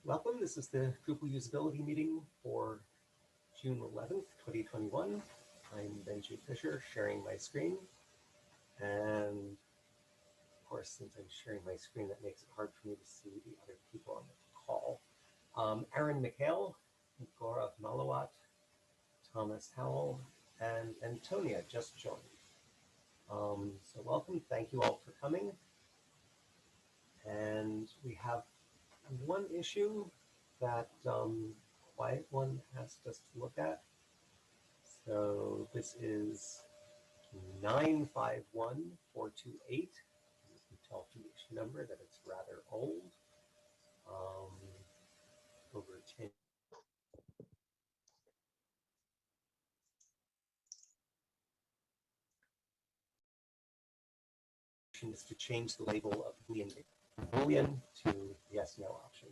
Welcome. This is the Drupal usability meeting for June 11th, 2021. I'm Benji Fisher, sharing my screen. And of course, since I'm sharing my screen, that makes it hard for me to see the other people on the call. Aaron McHale, Gaurav Malawat, Thomas Howell, and Antonia just joined. So welcome. Thank you all for coming. And we have one issue that Quiet One asked us to look at. So this is 951428. You can tell from the issue number that it's rather old. Over 10. Is to change the label of Boolean to yes, no option.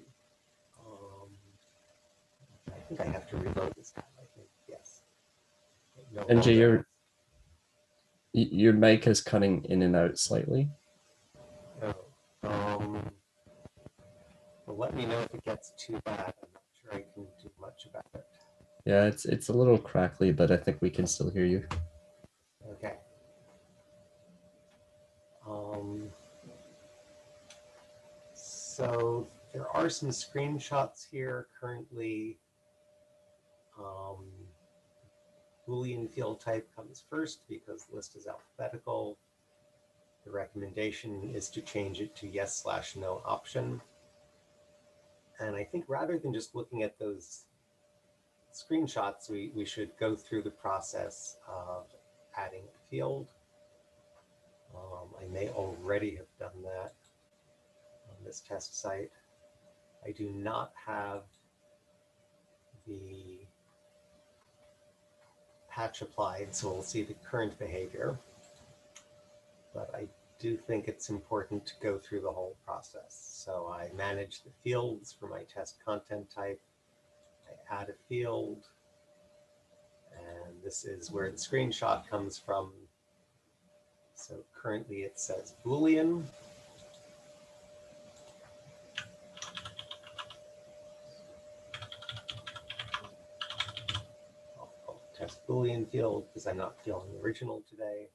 I think I have to reload this time. I think yes. No Benji, your mic is cutting in and out slightly. Well, let me know if it gets too bad. I'm not sure I can do much about it. Yeah, it's a little crackly, but I think we can still hear you. Okay. So there are some screenshots here currently. Boolean field type comes first because the list is alphabetical. The recommendation is to change it to yes/no option. And I think rather than just looking at those screenshots, we should go through the process of adding a field. I may already have done that on this test site. I do not have the patch applied, so we'll see the current behavior. But I do think it's important to go through the whole process. So I manage the fields for my test content type. I add a field. And this is where the screenshot comes from. So currently it says Boolean. I'll test Boolean field because I'm not feeling original today.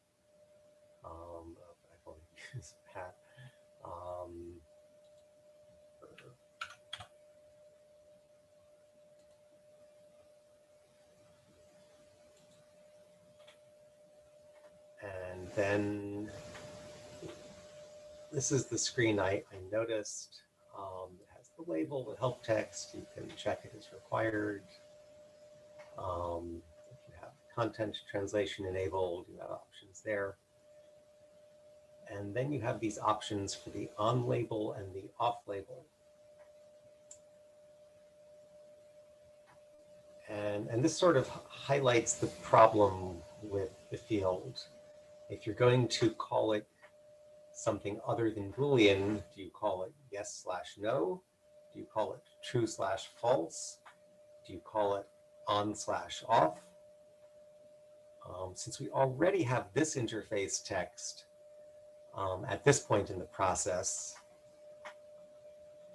I've only used that. And then this is the screen I noticed. It has the label, the help text. You can check it as required. If you have content translation enabled, you have options there. And then you have these options for the on label and the off label. And this sort of highlights the problem with the field. If you're going to call it something other than Boolean, do you call it yes/no? Do you call it true/false? Do you call it on/off? Since we already have this interface text at this point in the process,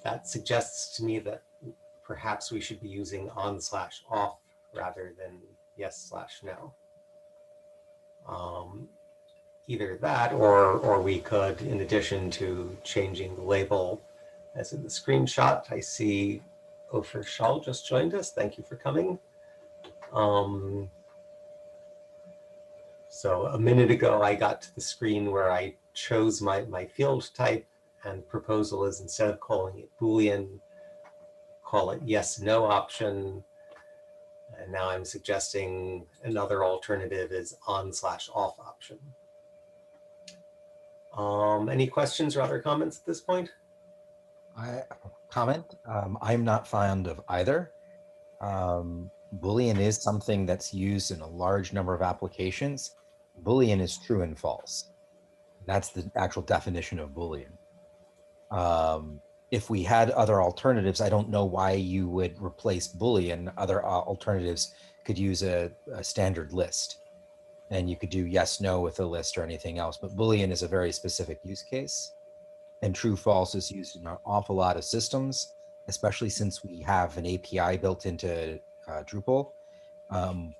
that suggests to me that perhaps we should be using on/off rather than yes/no. Either that, or we could, in addition to changing the label, as in the screenshot, I see Ofer Shal just joined us. Thank you for coming. So a minute ago, I got to the screen where I chose my field type, and proposal is instead of calling it Boolean, call it yes/no option. And now I'm suggesting another alternative is on/off option. Any questions or other comments at this point? I'm not fond of either. Boolean is something that's used in a large number of applications. Boolean is true and false. That's the actual definition of Boolean. If we had other alternatives, I don't know why you would replace Boolean. Other alternatives could use a standard list, and you could do yes, no with a list or anything else. But Boolean is a very specific use case, and true, false is used in an awful lot of systems. especially since we have an API built into Drupal.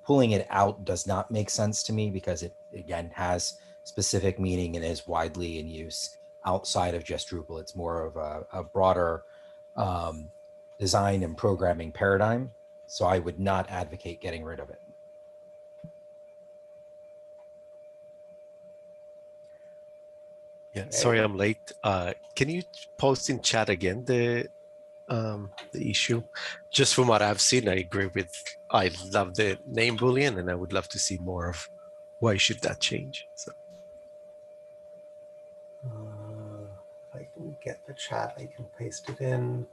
Pulling it out does not make sense to me because it, again, has specific meaning and is widely in use outside of just Drupal. It's more of a broader design and programming paradigm. So I would not advocate getting rid of it. Yeah, sorry I'm late. Can you post in chat again the issue? Just from what I've seen, I agree with. I love the name Boolean, and I would love to see more of why should that change. So If I can get the chat, I can paste it in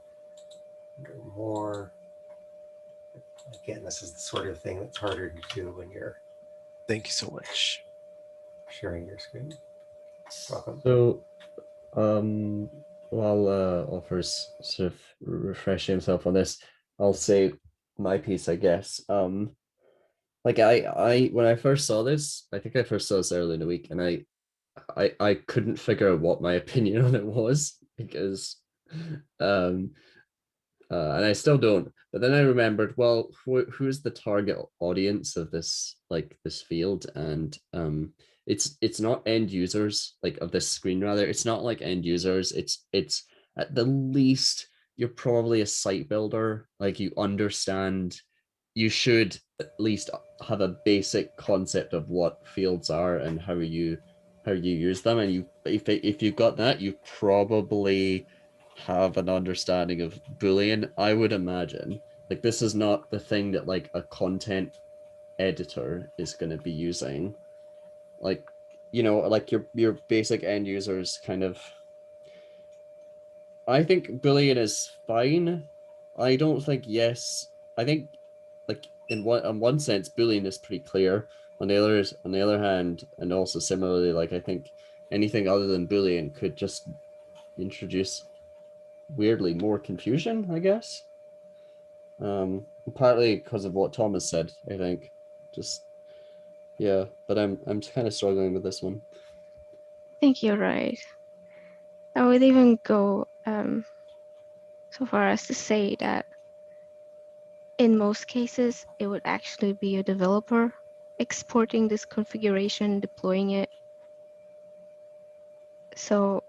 under more. Again, this is the sort of thing that's harder to do when you're thank you so much. sharing your screen. Welcome. So, while offers sort of refreshing himself on this, I'll say my piece, I guess. Like I when I first saw this, I think I first saw this early in the week, and I couldn't figure out what my opinion on it was because and I still don't. But then I remembered, well, who's the target audience of this, like this field? And it's not end users, like of this screen rather. It's not like end users. It's at the least you're probably a site builder. Like you understand, you should at least have a basic concept of what fields are and how you use them. And you if you've got that, you probably have an understanding of Boolean, I would imagine. Like this is not the thing that like a content editor is going to be using. Like, you know, like your basic end users kind of. I think Boolean is fine. I don't think yes. I think like in one sense Boolean is pretty clear. On the other hand, and also similarly, like I think anything other than Boolean could just introduce weirdly more confusion, I guess. Partly because of what Thomas said, I think. Just yeah, but I'm kind of struggling with this one. I think you're right. I would even go so far as to say that in most cases, it would actually be a developer exporting this configuration, deploying it. So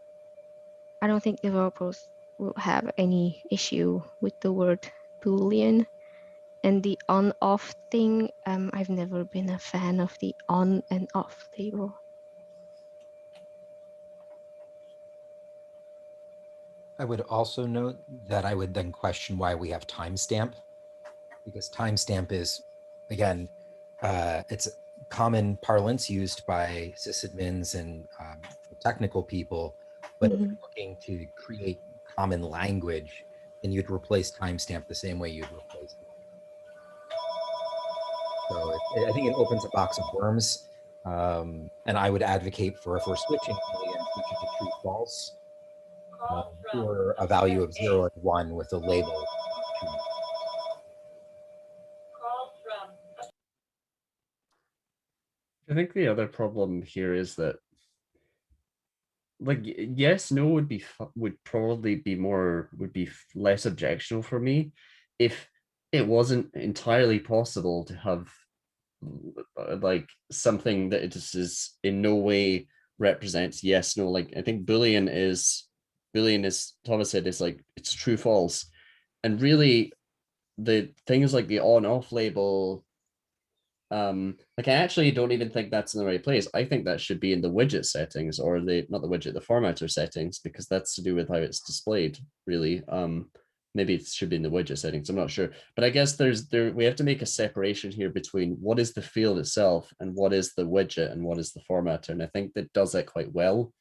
I don't think developers will have any issue with the word Boolean. And the on-off thing, I've never been a fan of the on and off label. I would also note that I would then question why we have timestamp, because timestamp is, again, it's common parlance used by sysadmins and technical people. But if you're looking to create common language, then you'd replace timestamp the same way you'd replace it. So I think it opens a box of worms. And I would advocate for, if we're switching, switching to true false, or a value of 0 and 1 with a label. I think the other problem here is that like yes, no would probably be more would be less objectionable for me if it wasn't entirely possible to have like something that it just is in no way represents yes no. Like I think Boolean is Thomas said is like it's true false, and really the things like the on off label, like I actually don't even think that's in the right place. I think that should be in the widget settings, or the not the widget, the formatter settings, because that's to do with how it's displayed really. Maybe it should be in the widget settings, I'm not sure, but I guess we have to make a separation here between what is the field itself and what is the widget and what is the formatter, and I think that does that quite well.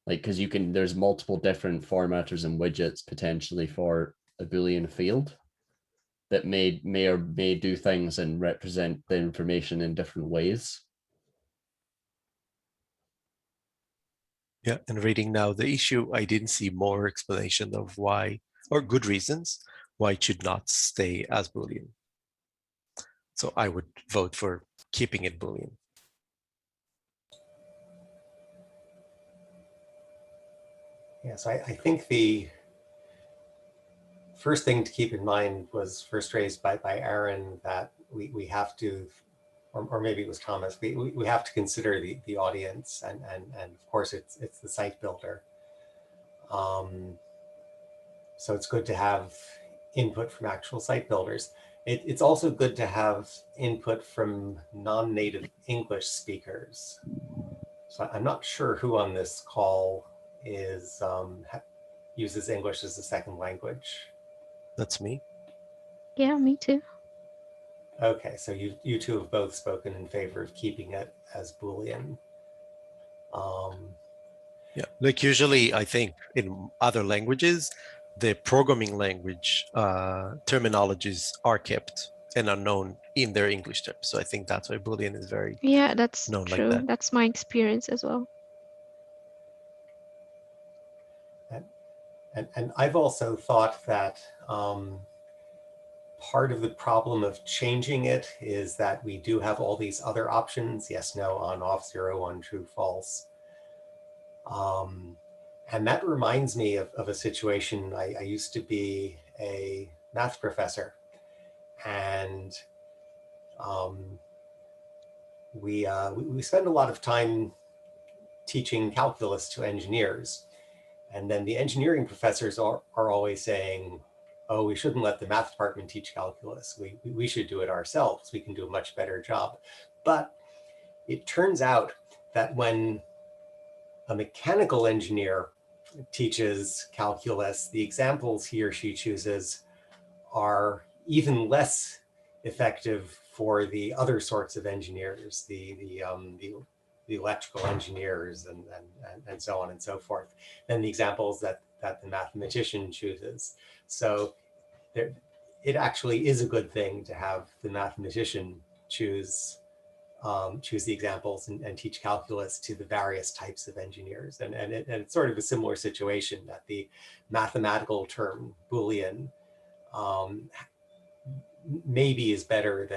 Like because there's multiple different formatters and widgets potentially for a Boolean field that may do things and represent the information in different ways. Yeah, and reading now the issue, I didn't see more explanation of why, or good reasons why it should not stay as Boolean. So I would vote for keeping it Boolean. Yes, I think first thing to keep in mind was first raised by Aaron, that we have to, or maybe it was Thomas, we have to consider the audience, and of course it's the site builder. So it's good to have input from actual site builders. It's also good to have input from non-native English speakers. So I'm not sure who on this call is uses English as a second language. That's me. Yeah, me too. Okay, so you two have both spoken in favor of keeping it as Boolean. Yeah, like usually I think in other languages, the programming language terminologies are kept and are known in their English terms. So I think that's why Boolean is very Yeah, that's known like true. that. That's my experience as well. And I've also thought that part of the problem of changing it is that we do have all these other options: yes, no, on, off, 0, 1, true, false. And that reminds me of a situation. I used to be a math professor, and we spend a lot of time teaching calculus to engineers. And then the engineering professors are always saying, oh, we shouldn't let the math department teach calculus. We should do it ourselves. We can do a much better job. But it turns out that when a mechanical engineer teaches calculus, the examples he or she chooses are even less effective for the other sorts of engineers, the electrical engineers and so on and so forth, than the examples that the mathematician chooses. So it actually is a good thing to have the mathematician choose the examples and teach calculus to the various types of engineers. And it's sort of a similar situation, that the mathematical term Boolean maybe is better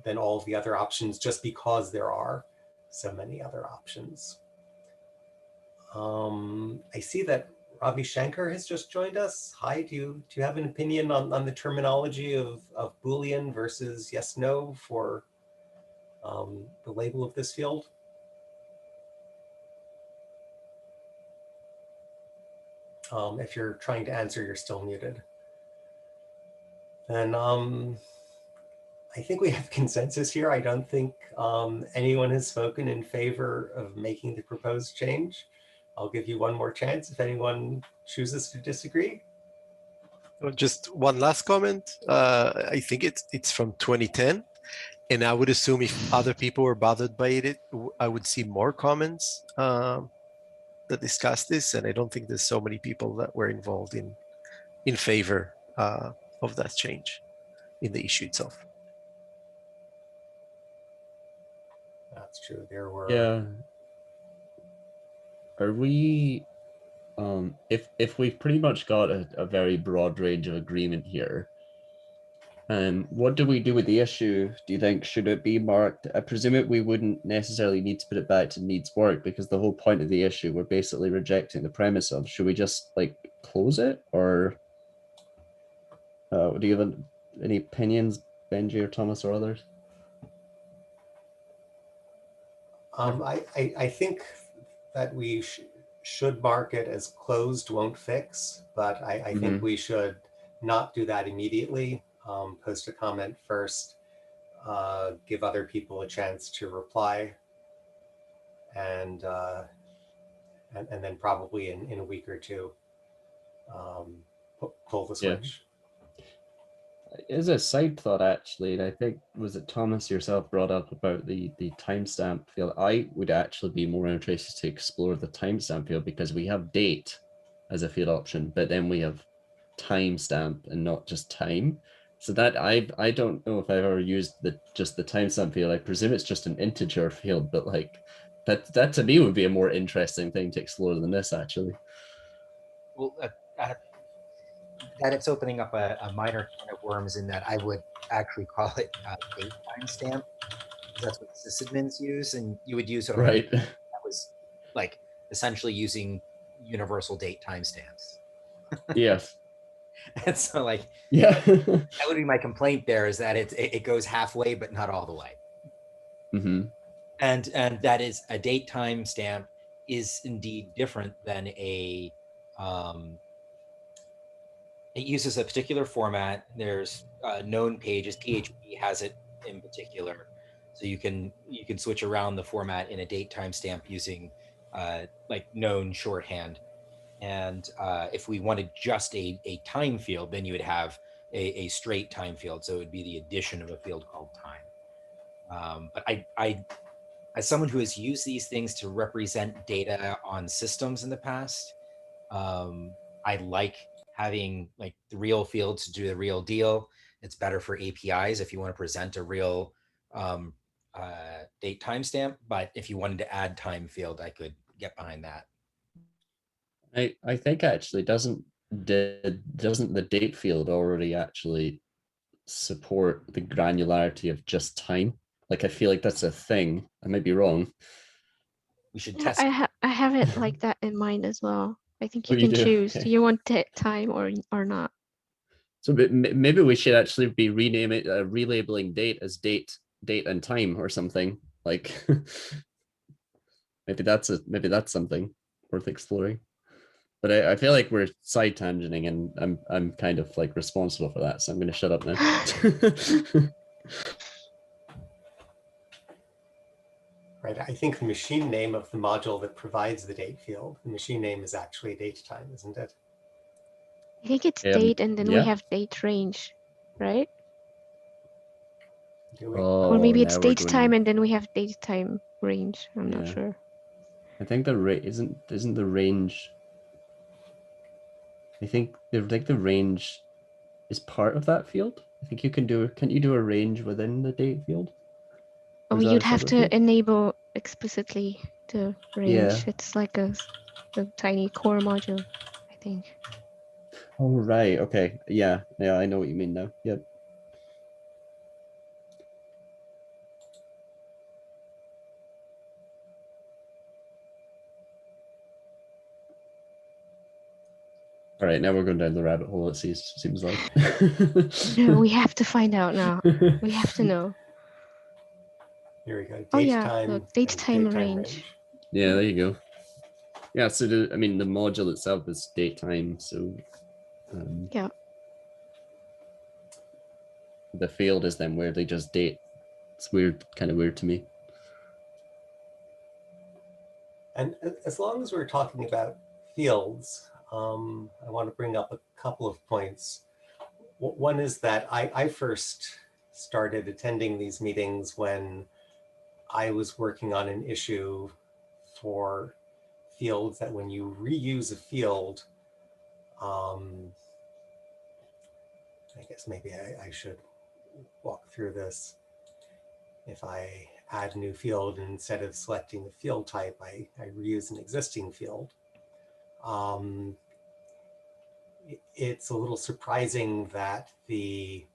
than all of the other options, just because there are so many other options. I see that Ravi Shankar has just joined us. Hi, do you have an opinion on the terminology of Boolean versus yes, no for the label of this field? If you're trying to answer, you're still muted. And I think we have consensus here. I don't think anyone has spoken in favor of making the proposed change. I'll give you one more chance if anyone chooses to disagree. Just one last comment. I think it's from 2010. And I would assume if other people were bothered by it, I would see more comments that discuss this. And I don't think there's so many people that were involved in favor of that change in the issue itself. That's true. There were. Yeah. Are we, if we've pretty much got a very broad range of agreement here, what do we do with the issue? Do you think, should it be marked? I presume we wouldn't necessarily need to put it back to needs work, because the whole point of the issue, we're basically rejecting the premise of, should we just like close it? Or do you have any opinions, Benji or Thomas or others? I think that we should mark it as closed won't fix, but I think we should not do that immediately. Post a comment first, give other people a chance to reply, and then probably in a week or two, pull the switch. As a side thought, actually, and I think, was it Thomas yourself brought up about the timestamp field? I would actually be more interested to explore the timestamp field, because we have date as a field option, but then we have timestamp and not just time. So that I don't know if I've ever used just the timestamp field. I presume it's just an integer field, but like that to me would be a more interesting thing to explore than this, actually. Well, that it's opening up a minor can of worms, in that I would actually call it date timestamp. That's what sysadmins use, and you would use it on Right. that was like essentially using universal date timestamps. Yes. And so like, Yeah. that would be my complaint there, is that it goes halfway, but not all the way. Hmm. And that is a date time stamp is indeed different than it uses a particular format. There's known pages. PHP has it in particular, so you can switch around the format in a date timestamp using like known shorthand. And if we wanted just a time field, then you would have a straight time field. So it would be the addition of a field called time. But I, as someone who has used these things to represent data on systems in the past, I like having like the real fields to do the real deal. It's better for APIs if you want to present a real date timestamp. But if you wanted to add time field, I could get behind that. I think actually doesn't the date field already actually support the granularity of just time? Like I feel like that's a thing. I might be wrong. We should Yeah, test. I have it like that in mind as well. I think Oh, you you can do? choose. Okay. Do you want time or not? So maybe we should actually be renaming relabeling date as date and time or something. Like maybe that's something worth exploring. But I feel like we're side tangenting, and I'm kind of like responsible for that, so I'm going to shut up now. Right. I think the machine name of the module that provides the date field, the machine name is actually date time, isn't it? I think it's date and then we Yeah. have date range, right? Do we? Or Oh, maybe it's now we're date time going. and then we have date time range. I'm not Yeah. sure. I think the rate isn't the range. I think the range is part of that field. I think you can do. Can't you do a range within the date field? Or Oh, is that you'd a have separate to field? enable explicitly the range. Yeah. It's like a tiny core module, I think. Oh right. Okay. Yeah. Yeah. I know what you mean now. Yep. All right. Now we're going down the rabbit hole. It seems like. No, we have to find out now. We have to know. Here we go. Oh Date yeah, time look, date and time date time range. range. Yeah. There you go. Yeah. So I mean, the module itself is date time. So Yeah. the field is then weirdly just date. It's weird, kind of weird to me. And as long as we're talking about fields, I want to bring up a couple of points. One is that I first started attending these meetings when I was working on an issue for fields that when you reuse a field, I guess maybe I should walk through this. If I add a new field, and instead of selecting the field type, I reuse an existing field. It's a little surprising that the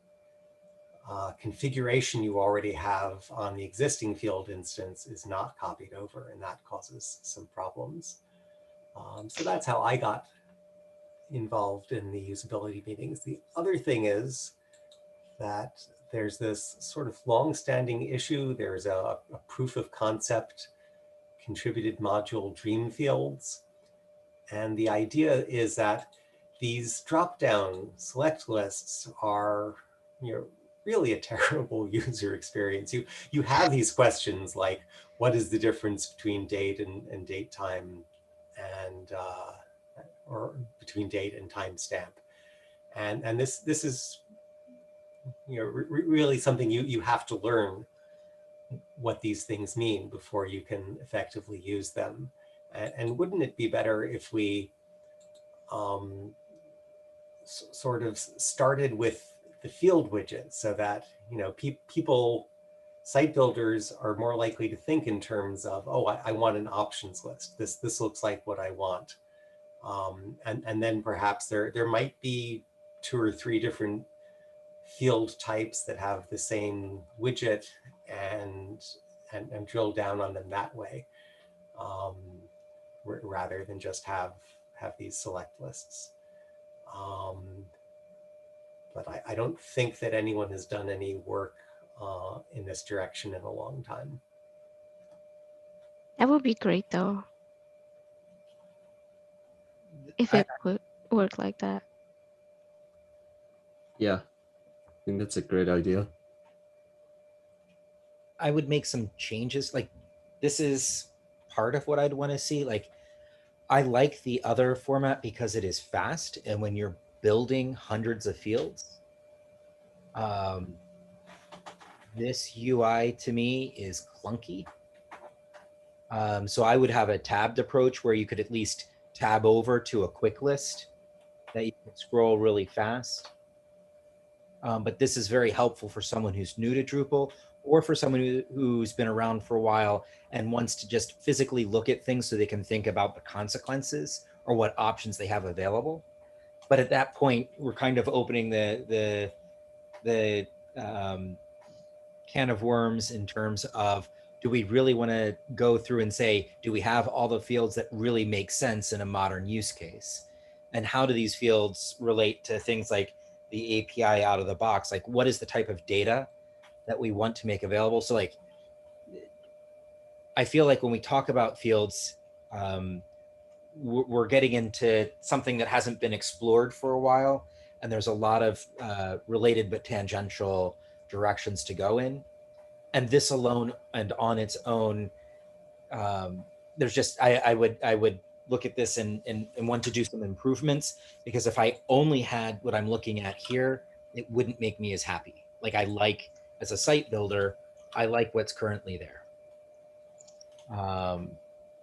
configuration you already have on the existing field instance is not copied over, and that causes some problems. So that's how I got involved in the usability meetings. The other thing is that there's this sort of long-standing issue. There's a proof of concept contributed module dream fields. And the idea is that these drop-down select lists are, really a terrible user experience. You have these questions like, what is the difference between date and date time, and or between date and timestamp? And this is really something you have to learn what these things mean before you can effectively use them. And wouldn't it be better if we sort of started with the field widget, so that people, site builders, are more likely to think in terms of, oh, I want an options list. This looks like what I want, and then perhaps there might be 2 or 3 different field types that have the same widget, and drill down on them that way, rather than just have these select lists. But I don't think that anyone has done any work in this direction in a long time. That would be great though, if I, it would work like that. Yeah, I think that's a great idea. I would make some changes. Like, this is part of what I'd want to see. Like, I like the other format because it is fast, and when you're building hundreds of fields, this UI to me is clunky. So I would have a tabbed approach where you could at least tab over to a quick list that you can scroll really fast. But this is very helpful for someone who's new to Drupal, or for someone who's been around for a while and wants to just physically look at things so they can think about the consequences or what options they have available. But at that point, we're kind of opening the can of worms in terms of, do we really want to go through and say, do we have all the fields that really make sense in a modern use case? And how do these fields relate to things like the API out of the box? Like, what is the type of data that we want to make available? So like, I feel like when we talk about fields, we're getting into something that hasn't been explored for a while. And there's a lot of related but tangential directions to go in. And this alone and on its own, there's just, I would look at this and want to do some improvements, because if I only had what I'm looking at here, it wouldn't make me as happy. Like, I like, as a site builder, I like what's currently there.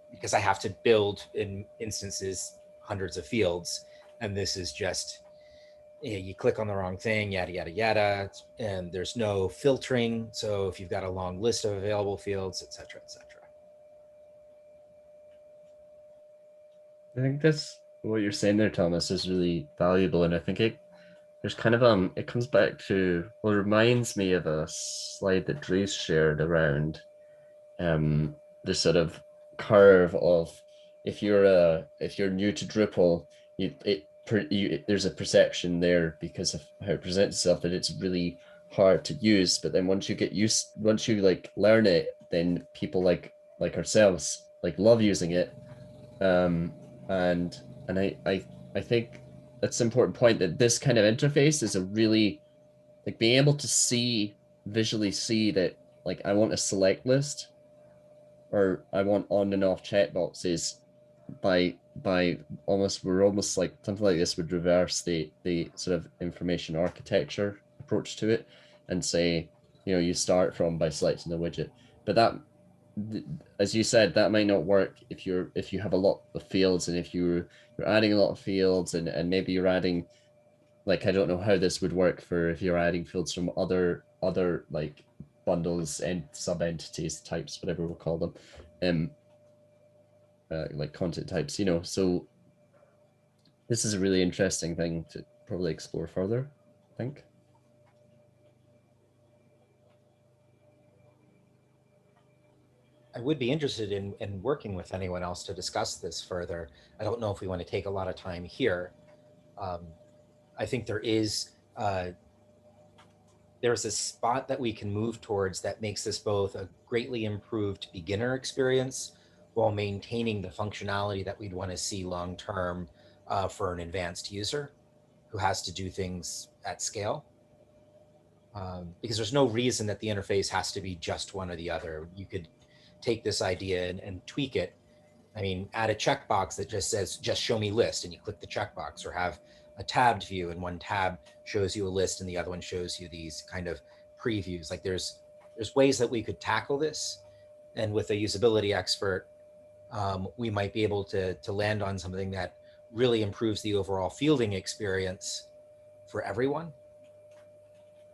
Because I have to build in instances hundreds of fields, and this is just, you click on the wrong thing, yada, yada, yada, and there's no filtering. So if you've got a long list of available fields, et cetera, et cetera. I think that's what you're saying there, Thomas, is really valuable, and I think there's kind of it comes back to, well, it reminds me of a slide that Dre's shared around the sort of curve of, if you're new to Drupal, there's a perception there because of how it presents itself that it's really hard to use, but then once you like learn it, then people like ourselves like love using it. And I think that's an important point, that this kind of interface is a really, like, being able to visually see that, like, I want a select list, or I want on and off checkboxes, by almost, we're almost like something like this would reverse the sort of information architecture approach to it, and say, you start from by selecting the widget. But that, as you said, that might not work if you have a lot of fields, and if you're adding a lot of fields, and maybe you're adding, like, I don't know how this would work for if you're adding fields from other like bundles and sub entities, types, whatever we'll call them, like content types, so this is a really interesting thing to probably explore further, I think. I would be interested in working with anyone else to discuss this further. I don't know if we want to take a lot of time here. I think there's a spot that we can move towards that makes this both a greatly improved beginner experience while maintaining the functionality that we'd want to see long term for an advanced user who has to do things at scale. Because there's no reason that the interface has to be just one or the other. You could take this idea and tweak it. I mean, add a checkbox that just says, just show me list, and you click the checkbox, or have a tabbed view, and one tab shows you a list and the other one shows you these kind of previews. Like, there's ways that we could tackle this. And with a usability expert, we might be able to land on something that really improves the overall fielding experience for everyone.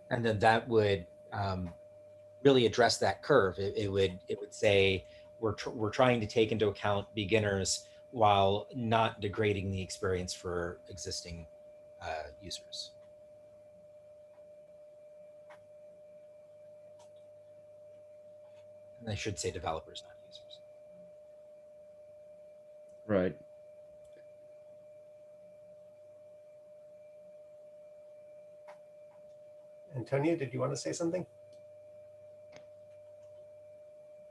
And then that would really address that curve. It would say, we're trying to take into account beginners while not degrading the experience for existing users. And I should say developers, not users. Right. Antonia, did you want to say something?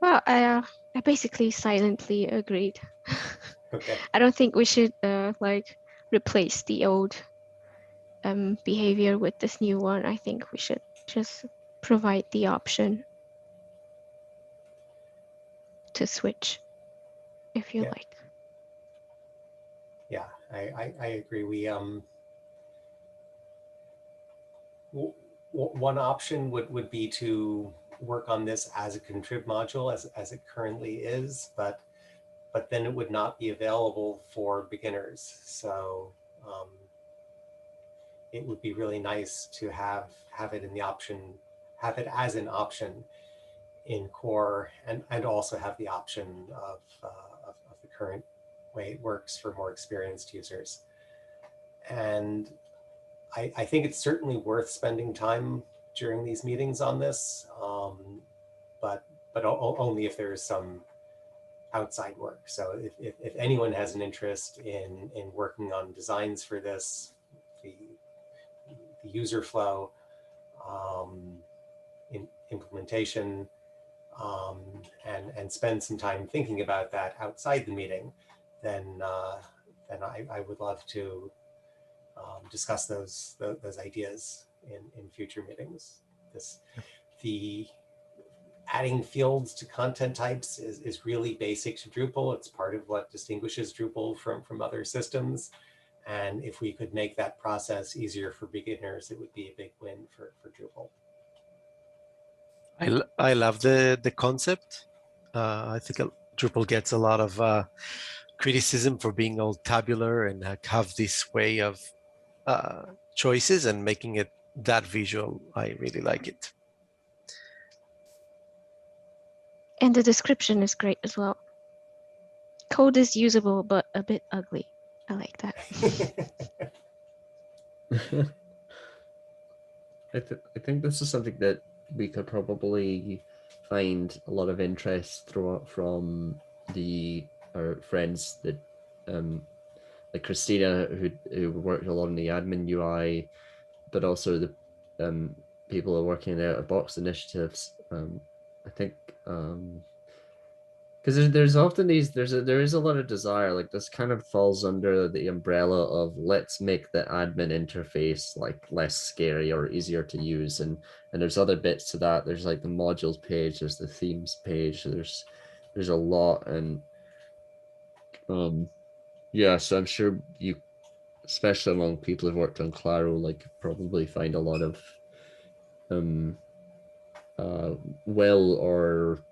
Well, I basically silently agreed. Okay. I don't think we should like replace the old behavior with this new one. I think we should just provide the option to switch if you Yeah. like. Yeah, I agree. One option would be to work on this as a contrib module as it currently is, but then it would not be available for beginners. So it would be really nice to have it in the option, have it as an option in core, and also have the option of the current way it works for more experienced users. And I think it's certainly worth spending time during these meetings on this, but only if there's some outside work. So if anyone has an interest in working on designs for this, the user flow, in implementation, and spend some time thinking about that outside the meeting, then I would love to discuss those ideas in future meetings. The adding fields to content types is really basic to Drupal. It's part of what distinguishes Drupal from other systems. And if we could make that process easier for beginners, it would be a big win for Drupal. I love the concept. I think Drupal gets a lot of criticism for being all tabular and have this way of choices, and making it that visual. I really like it. And the description is great as well. Code is usable, but a bit ugly. I like that. I think this is something that we could probably find a lot of interest from our friends that like Christina, who worked a lot on the admin UI, but also the people who are working in out of box initiatives. I think because there's often there is a lot of desire, like this kind of falls under the umbrella of let's make the admin interface like less scary or easier to use, and there's other bits to that. There's like the modules page, there's the themes page, there's a lot. And yeah, so I'm sure you, especially among people who've worked on Claro, like probably find a lot of well, or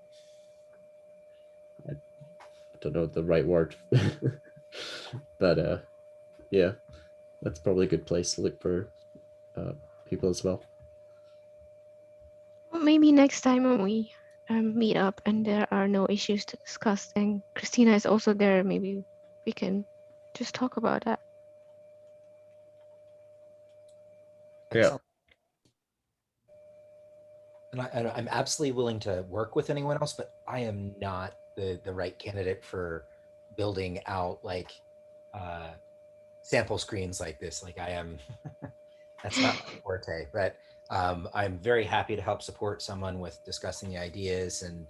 I don't know the right word, but yeah, that's probably a good place to look for people as well. Well, maybe next time when we meet up and there are no issues to discuss and Christina is also there, maybe we can just talk about that. Yeah. And I'm absolutely willing to work with anyone else, but I am not the right candidate for building out like sample screens like this. Like I am, that's not my forte. But I'm very happy to help support someone with discussing the ideas and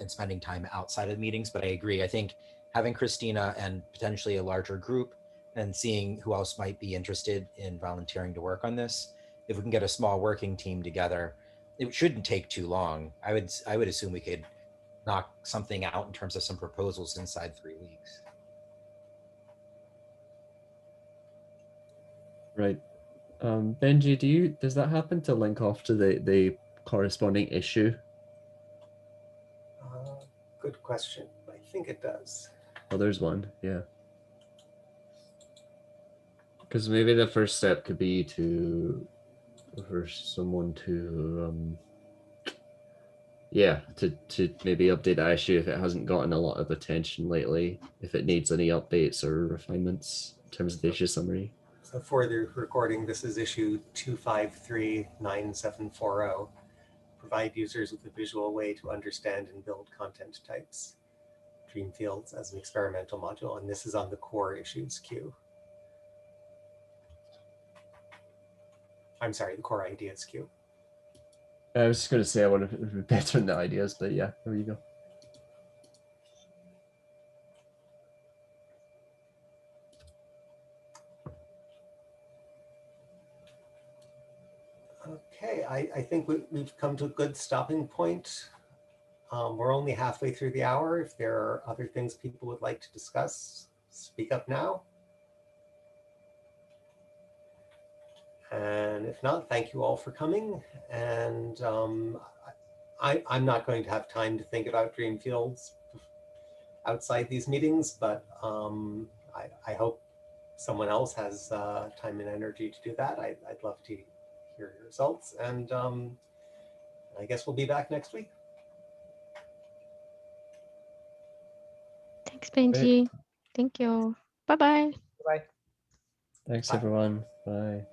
spending time outside of meetings. But I agree. I think having Christina and potentially a larger group and seeing who else might be interested in volunteering to work on this, if we can get a small working team together, it shouldn't take too long. I would assume we could knock something out in terms of some proposals inside 3 weeks. Right. Benji, does that happen to link off to the corresponding issue? Good question. I think it does. Oh, there's one. Yeah. Because maybe the first step could be for someone to yeah, to maybe update the issue if it hasn't gotten a lot of attention lately, if it needs any updates or refinements in terms of the issue summary. So for the recording, this is issue 2539740. Provide users with a visual way to understand and build content types. Dream fields as an experimental module, and this is on the core issues queue. I'm sorry, the core ideas queue. I was just going to say I want to be better in the ideas, but yeah, there you go. Okay, I think we've come to a good stopping point. We're only halfway through the hour. If there are other things people would like to discuss, speak up now. And if not, thank you all for coming. And I'm not going to have time to think about Dreamfields outside these meetings, but I hope someone else has time and energy to do that. I'd love to hear your results. And I guess we'll be back next week. Thanks, Benji. Thank you. Bye-bye. Bye. Thanks, Bye. everyone. Bye.